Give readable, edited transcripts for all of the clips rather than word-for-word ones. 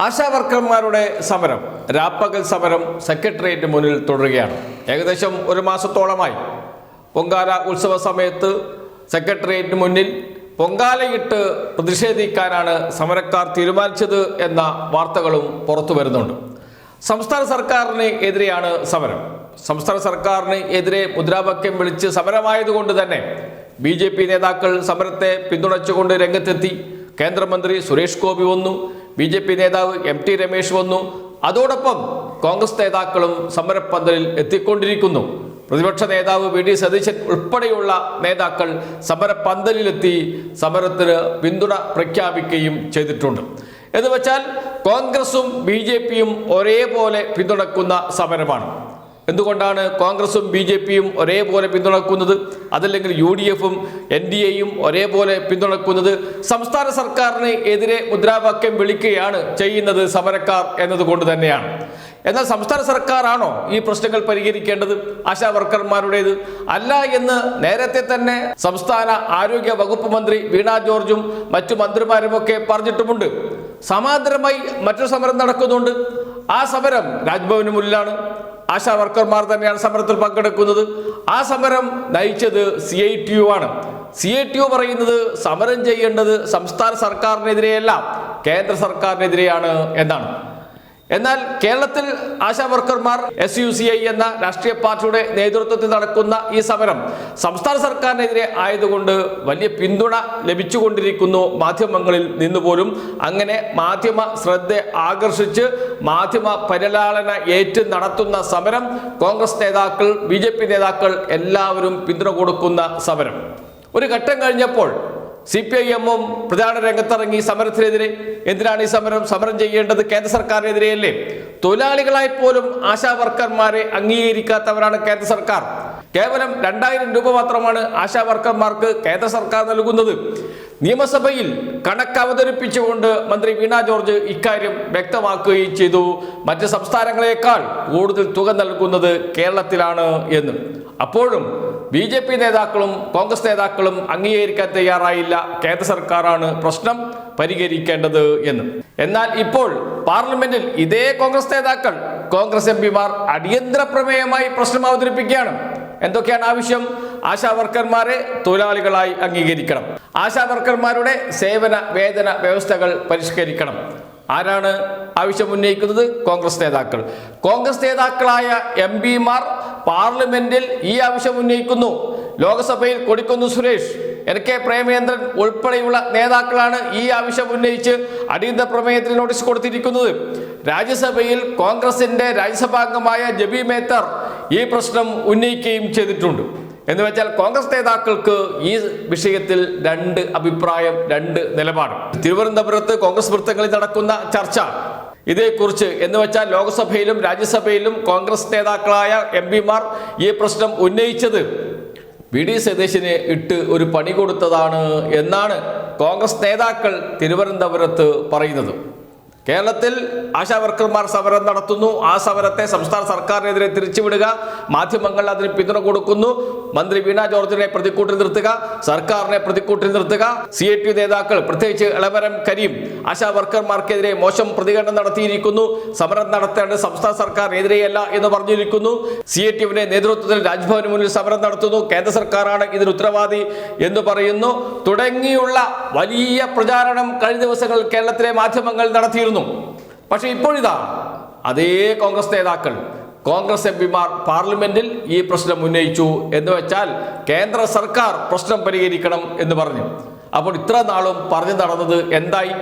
ആശാവർക്കർമാരുടെ സമരം, രാപ്പകൽ സമരം സെക്രട്ടേറിയറ്റ് മുന്നിൽ തുടരുകയാണ്. ഏകദേശം ഒരു മാസത്തോളമായി പൊങ്കാല ഉത്സവ സമയത്ത് സെക്രട്ടേറിയറ്റ് മുന്നിൽ പൊങ്കാലയിട്ട് പ്രതിഷേധിക്കാനാണ് സമരക്കാർ തീരുമാനിച്ചത് എന്ന വാർത്തകളും പുറത്തു വരുന്നുണ്ട്. സംസ്ഥാന സർക്കാരിന് എതിരെയാണ് സമരം. സംസ്ഥാന സർക്കാരിന് എതിരെ മുദ്രാവാക്യം വിളിച്ച് സമരമായതുകൊണ്ട് തന്നെ BJP നേതാക്കൾ സമരത്തെ പിന്തുണച്ചുകൊണ്ട് രംഗത്തെത്തി. കേന്ദ്രമന്ത്രി സുരേഷ് ഗോപി വന്നു, BJP നേതാവ് MT രമേശ് വന്നു. അതോടൊപ്പം കോൺഗ്രസ് നേതാക്കളും സമരപ്പന്തലിൽ എത്തിക്കൊണ്ടിരിക്കുന്നു. പ്രതിപക്ഷ നേതാവ് VD സതീശൻ ഉൾപ്പെടെയുള്ള നേതാക്കൾ സമരപ്പന്തലിലെത്തി സമരത്തിന് പിന്തുണ പ്രഖ്യാപിക്കുകയും ചെയ്തിട്ടുണ്ട്. എന്ന് വെച്ചാൽ കോൺഗ്രസും BJPയും ഒരേപോലെ പിന്തുണക്കുന്ന സമരമാണ്. എന്തുകൊണ്ടാണ് കോൺഗ്രസും BJPയും ഒരേപോലെ പിന്തുണക്കുന്നത്? അതല്ലെങ്കിൽ UDFും NDAയും ഒരേപോലെ പിന്തുണക്കുന്നത്? സംസ്ഥാന സർക്കാരിന് എതിരെ മുദ്രാവാക്യം വിളിക്കുകയാണ് ചെയ്യുന്നത് സമരക്കാർ എന്നതുകൊണ്ട് തന്നെയാണ്. എന്നാൽ സംസ്ഥാന സർക്കാരാണോ ഈ പ്രശ്നങ്ങൾ പരിഹരിക്കേണ്ടത്? ആശാവർക്കർമാരുടേത് അല്ല എന്ന് നേരത്തെ തന്നെ സംസ്ഥാന ആരോഗ്യ വകുപ്പ് മന്ത്രി വീണ ജോർജും മറ്റു മന്ത്രിമാരുമൊക്കെ പറഞ്ഞിട്ടുമുണ്ട്. സമാന്തരമായി മറ്റൊരു സമരം നടക്കുന്നുണ്ട്. ആ സമരം രാജ്ഭവന് മുന്നിലാണ്. ആശാവർക്കർമാർ തന്നെയാണ് സമരത്തിൽ പങ്കെടുക്കുന്നത്. ആ സമരം നയിച്ചത് CITU ആണ്. CITU പറയുന്നത് സമരം ചെയ്യേണ്ടത് സംസ്ഥാന സർക്കാരിനെതിരെയല്ല, കേന്ദ്ര സർക്കാരിനെതിരെയാണ് എന്നാണ്. എന്നാൽ കേരളത്തിൽ ആശാവർക്കർമാർ SUCI എന്ന രാഷ്ട്രീയ പാർട്ടിയുടെ നേതൃത്വത്തിൽ നടക്കുന്ന ഈ സമരം സംസ്ഥാന സർക്കാരിനെതിരെ ആയതുകൊണ്ട് വലിയ പിന്തുണ ലഭിച്ചുകൊണ്ടിരിക്കുന്നു മാധ്യമങ്ങളിൽ നിന്നുപോലും. അങ്ങനെ മാധ്യമ ശ്രദ്ധ ആകർഷിച്ച് മാധ്യമ പരിലാളന ഏറ്റ് നടത്തുന്ന സമരം കോൺഗ്രസ് നേതാക്കൾ, BJP നേതാക്കൾ എല്ലാവരും പിന്തുണ കൊടുക്കുന്ന സമരം. ഒരു ഘട്ടം കഴിഞ്ഞപ്പോൾ CPIMും പ്രചാരണ രംഗത്തിറങ്ങി സമരത്തിനെതിരെ. എന്തിനാണ് ഈ സമരം ചെയ്യേണ്ടത്? കേന്ദ്ര സർക്കാരിനെതിരെയല്ലേ? തൊഴിലാളികളായി പോലും ആശാവർക്കർമാരെ അംഗീകരിക്കാത്തവരാണ് കേന്ദ്ര സർക്കാർ. കേവലം 2000 രൂപ മാത്രമാണ് ആശാവർക്കർമാർക്ക് കേന്ദ്ര സർക്കാർ നൽകുന്നത്. നിയമസഭയിൽ കണക്ക് അവതരിപ്പിച്ചുകൊണ്ട് മന്ത്രി വീണ ജോർജ് ഇക്കാര്യം വ്യക്തമാക്കുകയും ചെയ്തു. മറ്റ് സംസ്ഥാനങ്ങളെക്കാൾ കൂടുതൽ തുക നൽകുന്നത് കേരളത്തിലാണ് എന്ന്. അപ്പോഴും BJP നേതാക്കളും കോൺഗ്രസ് നേതാക്കളും അംഗീകരിക്കാൻ തയ്യാറായില്ല. കേന്ദ്ര സർക്കാരാണ് പ്രശ്നം പരിഹരിക്കേണ്ടത് എന്ന്. എന്നാൽ ഇപ്പോൾ പാർലമെന്റിൽ ഇതേ കോൺഗ്രസ് നേതാക്കൾ, കോൺഗ്രസ് MPമാർ അടിയന്തര പ്രമേയമായി പ്രശ്നം അവതരിപ്പിക്കുകയാണ്. എന്തൊക്കെയാണ് ആവശ്യം? ആശാവർക്കർമാരെ തൊഴിലാളികളായി അംഗീകരിക്കണം. ആശാവർക്കർമാരുടെ സേവന വേതന വ്യവസ്ഥകൾ പരിഷ്കരിക്കണം. ആരാണ് ആവശ്യം ഉന്നയിക്കുന്നത്? കോൺഗ്രസ് നേതാക്കൾ. കോൺഗ്രസ് നേതാക്കളായ MPമാർ പാർലമെന്റിൽ ഈ ആവശ്യം ഉന്നയിക്കുന്നു. ലോക്സഭയിൽ കൊടിക്കുന്ന് സുരേഷ്, NK പ്രേമചന്ദ്രൻ ഉൾപ്പെടെയുള്ള നേതാക്കളാണ് ഈ ആവശ്യം ഉന്നയിച്ച് അടിയന്തര പ്രമേയത്തിന് നോട്ടീസ് കൊടുത്തിരിക്കുന്നത്. രാജ്യസഭയിൽ കോൺഗ്രസിന്റെ രാജ്യസഭാംഗമായ ജബി മേത്തർ ഈ പ്രശ്നം ഉന്നയിക്കുകയും ചെയ്തിട്ടുണ്ട്. എന്ന് വെച്ചാൽ കോൺഗ്രസ് നേതാക്കൾക്ക് ഈ വിഷയത്തിൽ രണ്ട് അഭിപ്രായം, രണ്ട് നിലപാട്. തിരുവനന്തപുരത്ത് കോൺഗ്രസ് വൃത്തങ്ങളിൽ നടക്കുന്ന ചർച്ച ഇതേക്കുറിച്ച്. എന്ന് വെച്ചാൽ ലോക്സഭയിലും രാജ്യസഭയിലും കോൺഗ്രസ് നേതാക്കളായ MPമാർ ഈ പ്രശ്നം ഉന്നയിച്ചത് VD സതീശന് ഇട്ട് ഒരു പണി കൊടുത്തതാണ് എന്നാണ് കോൺഗ്രസ് നേതാക്കൾ തിരുവനന്തപുരത്ത് പറയുന്നത്. കേരളത്തിൽ ആശാവർക്കർമാർ സമരം നടത്തുന്നു. ആ സമരത്തെ സംസ്ഥാന സർക്കാരിനെതിരെ തിരിച്ചുവിടുക, മാധ്യമങ്ങൾ അതിന് പിന്തുണ കൊടുക്കുന്നു, മന്ത്രി വീണ ജോർജിനെ പ്രതിക്കൂട്ടിൽ നിർത്തുക, സർക്കാരിനെ പ്രതിക്കൂട്ടിൽ നിർത്തുക. CITU നേതാക്കൾ, പ്രത്യേകിച്ച് എളമരം കരീം, ആശാവർക്കർമാർക്കെതിരെ മോശം പ്രതികരണം നടത്തിയിരിക്കുന്നു. സമരം നടത്തേണ്ടത് സംസ്ഥാന സർക്കാരിനെതിരെയല്ല എന്ന് പറഞ്ഞിരിക്കുന്നു. CITUവിന്റെ നേതൃത്വത്തിൽ രാജ്ഭവന് മുന്നിൽ സമരം നടത്തുന്നു. കേന്ദ്ര സർക്കാരാണ് ഇതിന് ഉത്തരവാദി എന്ന് പറയുന്നു. തുടങ്ങിയുള്ള വലിയ പ്രചാരണം കഴിഞ്ഞ ദിവസങ്ങളിൽ കേരളത്തിലെ മാധ്യമങ്ങൾ നടത്തിയിരുന്നു. പക്ഷെ ഇപ്പോഴിതാ അതേ കോൺഗ്രസ് നേതാക്കൾ, കോൺഗ്രസ് MPമാർ പാർലമെന്റിൽ ഈ പ്രശ്നം ഉന്നയിച്ചു. എന്ന് വെച്ചാൽ കേന്ദ്ര സർക്കാർ പ്രശ്നം പരിഹരിക്കണം എന്ന് പറഞ്ഞു. അപ്പോൾ ഇത്ര നാളും പറഞ്ഞു നടന്നത് എന്തായി?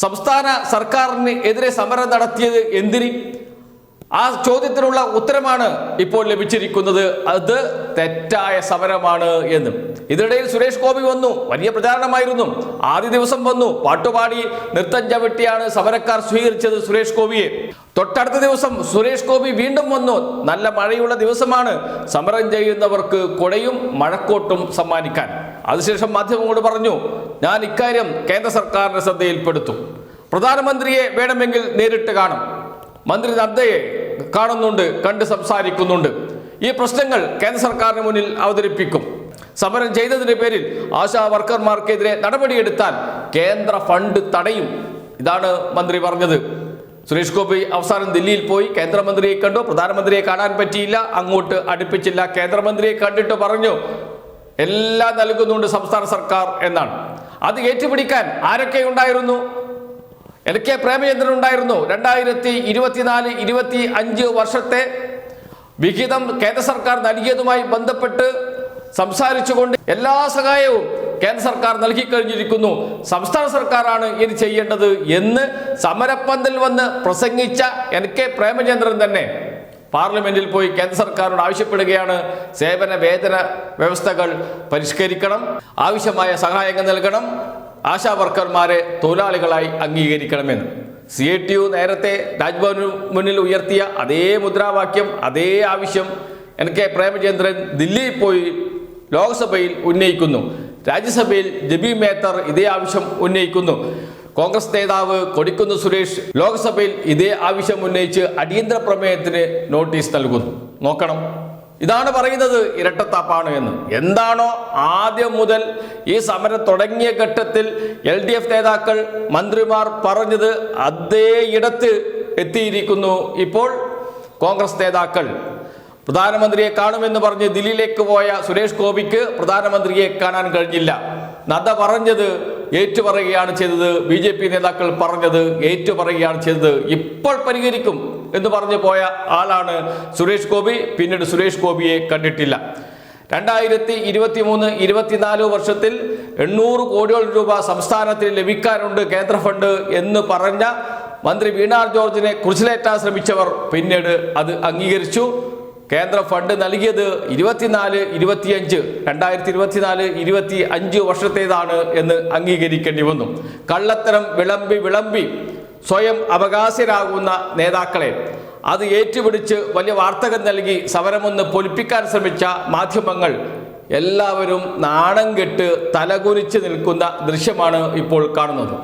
സംസ്ഥാന സർക്കാരിന് എതിരെ സമരം നടത്തിയത് എന്തിന്? ആ ചോദ്യത്തിനുള്ള ഉത്തരമാണ് ഇപ്പോൾ ലഭിച്ചിരിക്കുന്നത്. അത് തെറ്റായ സമരമാണ് എന്ന്. ഇതിനിടയിൽ സുരേഷ് ഗോപി വന്നു. വലിയ പ്രചാരണമായിരുന്നു. ആദ്യ ദിവസം വന്നു, പാട്ടുപാടി നൃത്തം ചവിട്ടിയാണ് സമരക്കാർ സ്വീകരിച്ചത് സുരേഷ് ഗോപിയെ. തൊട്ടടുത്ത ദിവസം സുരേഷ് ഗോപി വീണ്ടും വന്നു. നല്ല മഴയുള്ള ദിവസമാണ്, സമരം ചെയ്യുന്നവർക്ക് കൊടയും മഴക്കോട്ടും സമ്മാനിക്കാൻ. അതിനുശേഷം മാധ്യമങ്ങളോട് പറഞ്ഞു, ഞാൻ ഇക്കാര്യം കേന്ദ്ര സർക്കാരിന്റെ ശ്രദ്ധയിൽപ്പെടുത്തും. പ്രധാനമന്ത്രിയെ വേണമെങ്കിൽ നേരിട്ട് കാണും, മന്ത്രി നദ്ദയെ കാണുന്നുണ്ട്, കണ്ട് സംസാരിക്കുന്നുണ്ട്. ഈ പ്രശ്നങ്ങൾ കേന്ദ്ര സർക്കാരിന് മുന്നിൽ അവതരിപ്പിക്കും. സമരം ചെയ്തതിന്റെ പേരിൽ ആശാ വർക്കർമാർക്കെതിരെ നടപടിയെടുത്താൽ കേന്ദ്ര ഫണ്ട് തടയും. ഇതാണ് മന്ത്രി പറഞ്ഞത്. സുരേഷ് ഗോപി അവസാനം ദില്ലിയിൽ പോയി കേന്ദ്രമന്ത്രിയെ കണ്ടു. പ്രധാനമന്ത്രിയെ കാണാൻ പറ്റിയില്ല, അങ്ങോട്ട് അടുപ്പിച്ചില്ല. കേന്ദ്രമന്ത്രിയെ കണ്ടിട്ട് പറഞ്ഞു എല്ലാം നൽകുന്നുണ്ട് സംസ്ഥാന സർക്കാർ എന്നാണ്. അത് ഏറ്റുപിടിക്കാൻ ആരൊക്കെ ഉണ്ടായിരുന്നു? LK പ്രേമചന്ദ്രൻ ഉണ്ടായിരുന്നു. 2024-25 വർഷത്തെ വിഹിതം കേന്ദ്ര സർക്കാർ നൽകിയതുമായി ബന്ധപ്പെട്ട് സംസാരിച്ചുകൊണ്ട് എല്ലാ സഹായവും കേന്ദ്ര സർക്കാർ നൽകിക്കഴിഞ്ഞിരിക്കുന്നു, സംസ്ഥാന സർക്കാരാണ് ഇനി ചെയ്യേണ്ടത് എന്ന് സമരപ്പന്തൽ വന്ന് പ്രസംഗിച്ച LK പ്രേമചന്ദ്രൻ തന്നെ പാർലമെന്റിൽ പോയി കേന്ദ്ര സർക്കാരിനോട് ആവശ്യപ്പെടുകയാണ് സേവന വേതന വ്യവസ്ഥകൾ പരിഷ്കരിക്കണം, ആവശ്യമായ സഹായങ്ങൾ നൽകണം, ആശാ വർക്കർമാരെ തൊഴിലാളികളായി അംഗീകരിക്കണമെന്ന്. CITU നേരത്തെ രാജ്ഭവന് മുന്നിൽ ഉയർത്തിയ അതേ മുദ്രാവാക്യം, അതേ ആവശ്യം LK പ്രേമചന്ദ്രൻ ദില്ലിയിൽ പോയി ലോക്സഭയിൽ ഉന്നയിക്കുന്നു. രാജ്യസഭയിൽ ജബി മേത്തർ ഇതേ ആവശ്യം ഉന്നയിക്കുന്നു. കോൺഗ്രസ് നേതാവ് കൊടിക്കുന്ന് സുരേഷ് ലോക്സഭയിൽ ഇതേ ആവശ്യം ഉന്നയിച്ച് അടിയന്തര പ്രമേയത്തിന് നോട്ടീസ് നൽകുന്നു. നോക്കണം, ഇതാണ് പറയുന്നത് ഇരട്ടത്താപ്പാണ് എന്ന്. എന്താണോ ആദ്യം മുതൽ ഈ സമരം തുടങ്ങിയ ഘട്ടത്തിൽ LDF നേതാക്കൾ, മന്ത്രിമാർ പറഞ്ഞത് അതേ ഇടത്ത് എത്തിയിരിക്കുന്നു ഇപ്പോൾ കോൺഗ്രസ് നേതാക്കൾ. പ്രധാനമന്ത്രിയെ കാണുമെന്ന് പറഞ്ഞ് ദില്ലിയിലേക്ക് പോയ സുരേഷ് ഗോപിക്ക് പ്രധാനമന്ത്രിയെ കാണാൻ കഴിഞ്ഞില്ല. നദ്ദ പറഞ്ഞത് ഏറ്റുപറയുകയാണ് ചെയ്തത്, BJP നേതാക്കൾ പറഞ്ഞത് ഏറ്റുപറയുകയാണ് ചെയ്തത്. ഇപ്പോൾ പരിഹരിക്കും എന്ന് പറഞ്ഞു പോയ ആളാണ് സുരേഷ് ഗോപി. പിന്നീട് സുരേഷ് ഗോപിയെ കണ്ടിട്ടില്ല. 2023-24 വർഷത്തിൽ 800 കോടിയോളം രൂപ സംസ്ഥാനത്തിന് ലഭിക്കാനുണ്ട് കേന്ദ്ര ഫണ്ട് എന്ന് പറഞ്ഞ മന്ത്രി വീണ ജോർജിനെ കുറിച്ചിലേറ്റാൻ ശ്രമിച്ചവർ പിന്നീട് അത് അംഗീകരിച്ചു. കേന്ദ്ര ഫണ്ട് നൽകിയത് 2024-25 വർഷത്തേതാണ് എന്ന് അംഗീകരിക്കേണ്ടി വന്നു. കള്ളത്തരം വിളമ്പി സ്വയം അവകാശരാകുന്ന നേതാക്കളെ അത് ഏറ്റുപിടിച്ച് വലിയ വാർത്തകൾ നൽകി സമരമൊന്ന് പൊലിപ്പിക്കാൻ ശ്രമിച്ച മാധ്യമങ്ങൾ എല്ലാവരും നാണം കെട്ട് തലകുനിച്ച് നിൽക്കുന്ന ദൃശ്യമാണ് ഇപ്പോൾ കാണുന്നത്.